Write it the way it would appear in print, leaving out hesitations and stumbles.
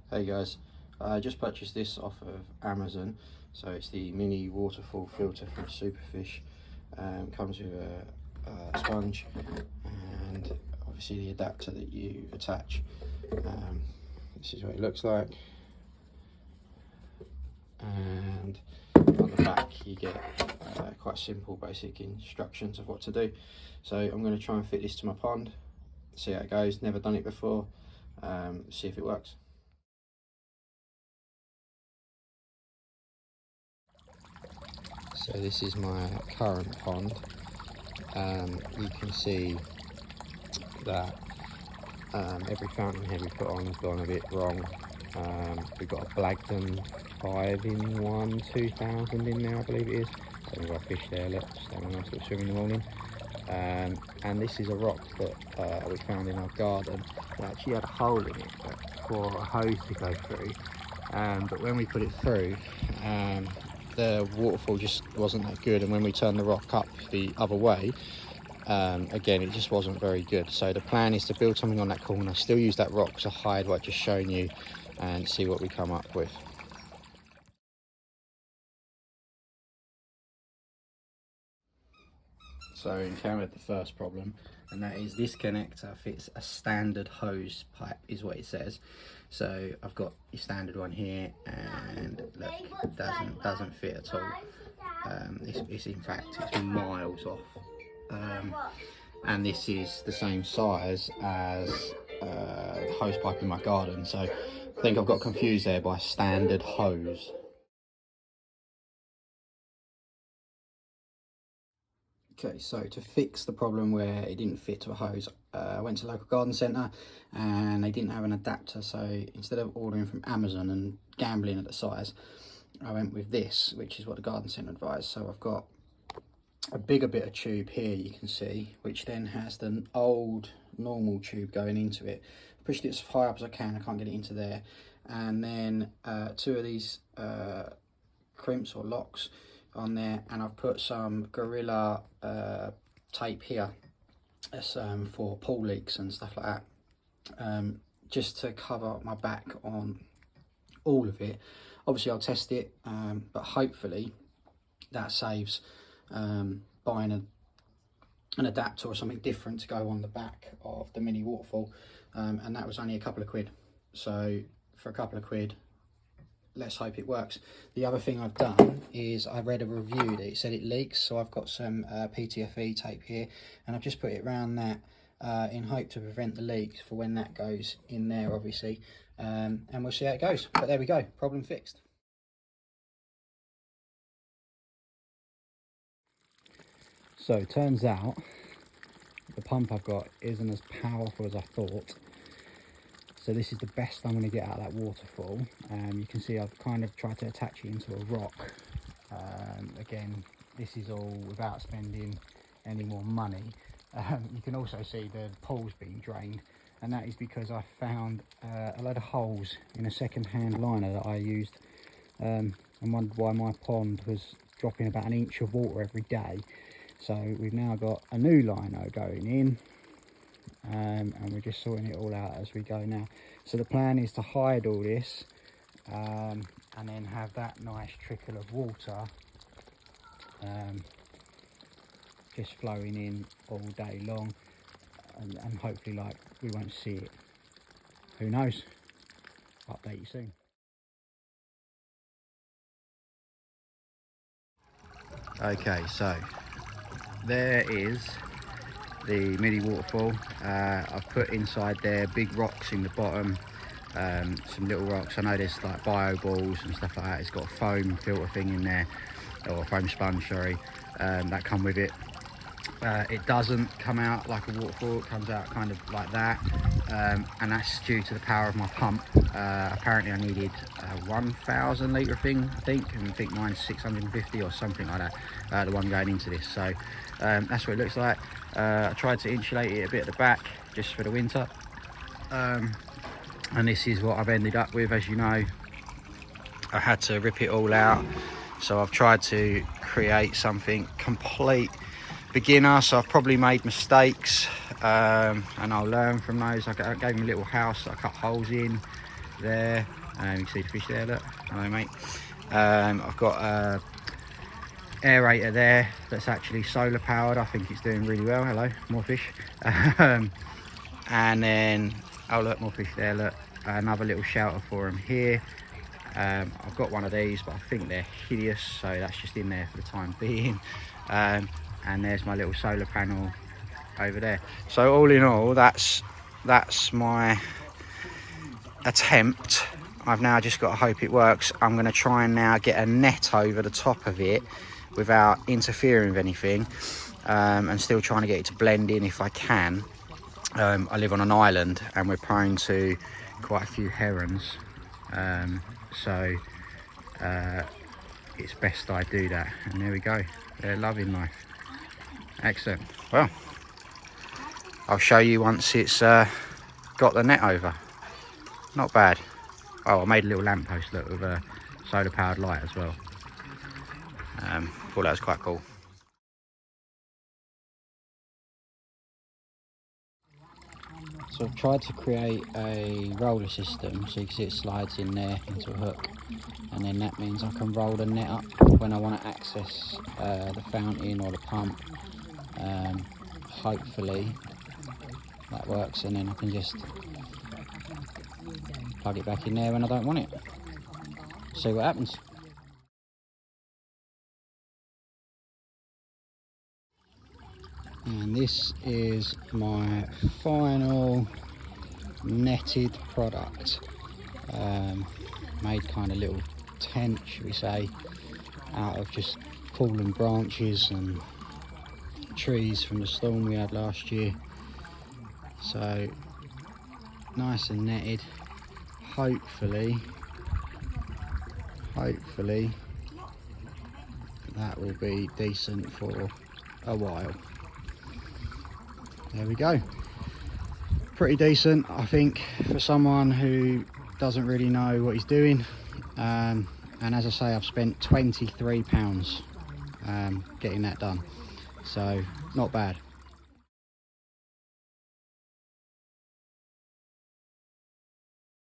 Hey guys, I just purchased this off of Amazon. So it's the mini waterfall filter from Superfish. Comes with a sponge and obviously the adapter that you attach. This is what it looks like, and on the back you get quite simple basic instructions of what to do. So I'm going to try and fit this to my pond, see how it goes. Never done it before, see if it works. So this is my current pond. You can see that every fountainhead we put on has gone a bit wrong. We've got a Blagden 5-in-1 2000 in there, I believe it is. So we've got fish there, let's have a nice little swim in the morning. And this is a rock that we found in our garden. It actually had a hole in it for a hose to go through. But when we put it through, the waterfall just wasn't that good, and when we turned the rock up the other way, again it just wasn't very good. So the plan is to build something on that corner, still use that rock to hide what I've just shown you, and see what we come up with. So encountered the first problem, and that is this connector fits a standard hose pipe, is what it says. So I've got your standard one here, and look, it doesn't fit at all. It's in fact, it's miles off. And this is the same size as the hose pipe in my garden. So I think I've got confused there by standard hose. Okay, so to fix the problem where it didn't fit to a hose, I went to a local garden centre and they didn't have an adapter. So instead of ordering from Amazon and gambling at the size, I went with this, which is what the garden centre advised. So I've got a bigger bit of tube here, you can see, which then has the old normal tube going into it. I pushed it as high up as I can, I can't get it into there. And then two of these crimps or locks on there, and I've put some Gorilla tape here. That's for pool leaks and stuff like that, just to cover my back on all of it. Obviously I'll test it, but hopefully that saves buying an adapter or something different to go on the back of the mini waterfall, and that was only a couple of quid. So for a couple of quid, let's hope it works. The other thing I've done is I read a review that it said it leaks, so I've got some PTFE tape here, and I've just put it around that in hope to prevent the leaks for when that goes in there, obviously, and we'll see how it goes. But there we go, problem fixed. So it turns out the pump I've got isn't as powerful as I thought. So this is the best I'm going to get out of that waterfall. You can see I've kind of tried to attach it into a rock. Again, this is all without spending any more money. You can also see the pool's being drained, and that is because I found a load of holes in a second-hand liner that I used, and wondered why my pond was dropping about 1 inch of water every day. So we've now got a new lino going in, and we're just sorting it all out as we go now. So the plan is to hide all this, and then have that nice trickle of water just flowing in all day long, and hopefully, like, we won't see it. Who knows? Update you soon. Okay, so there is the mini waterfall. I've put inside there big rocks in the bottom, some little rocks. I know there's like bio balls and stuff like that. It's got a foam filter thing in there, or a foam sponge, sorry, that come with it. It doesn't come out like a waterfall, it comes out kind of like that, and that's due to the power of my pump. Apparently I needed a 1,000 litre thing, I think mine's 650 or something like that, the one going into this. So that's what it looks like. I tried to insulate it a bit at the back just for the winter, and this is what I've ended up with. As you know, I had to rip it all out, so I've tried to create something complete beginner. So I've probably made mistakes, and I'll learn from those. I gave him a little house that I cut holes in, there. You can see the fish there, look. Hello, mate. I've got a aerator there that's actually solar powered. I think it's doing really well. Hello, more fish. And then, oh look, more fish there, look. Another little shelter for them here. I've got one of these, but I think they're hideous, so that's just in there for the time being. And there's my little solar panel over there. So all in all, that's my attempt. I've now just got to hope it works. I'm going to try and now get a net over the top of it without interfering with anything, and still trying to get it to blend in if I can. I live on an island and we're prone to quite a few herons, so it's best I do that. And there we go, they're loving life. Excellent. Well, I'll show you once it's got the net over. Not bad. Oh, I made a little lamppost, look, with a solar powered light as well. Thought that was quite cool. So I've tried to create a roller system, so you can see it slides in there into a hook, and then that means I can roll the net up when I want to access the fountain or the pump. Hopefully that works, and then I can just plug it back in there when I don't want it. See what happens. And this is my final netted product. Made kind of little tent, should we say, out of just fallen branches and trees from the storm we had last year. So nice and netted. Hopefully that will be decent for a while. There we go. Pretty decent, I think, for someone who doesn't really know what he's doing. And as I say, I've spent £23 getting that done, so not bad.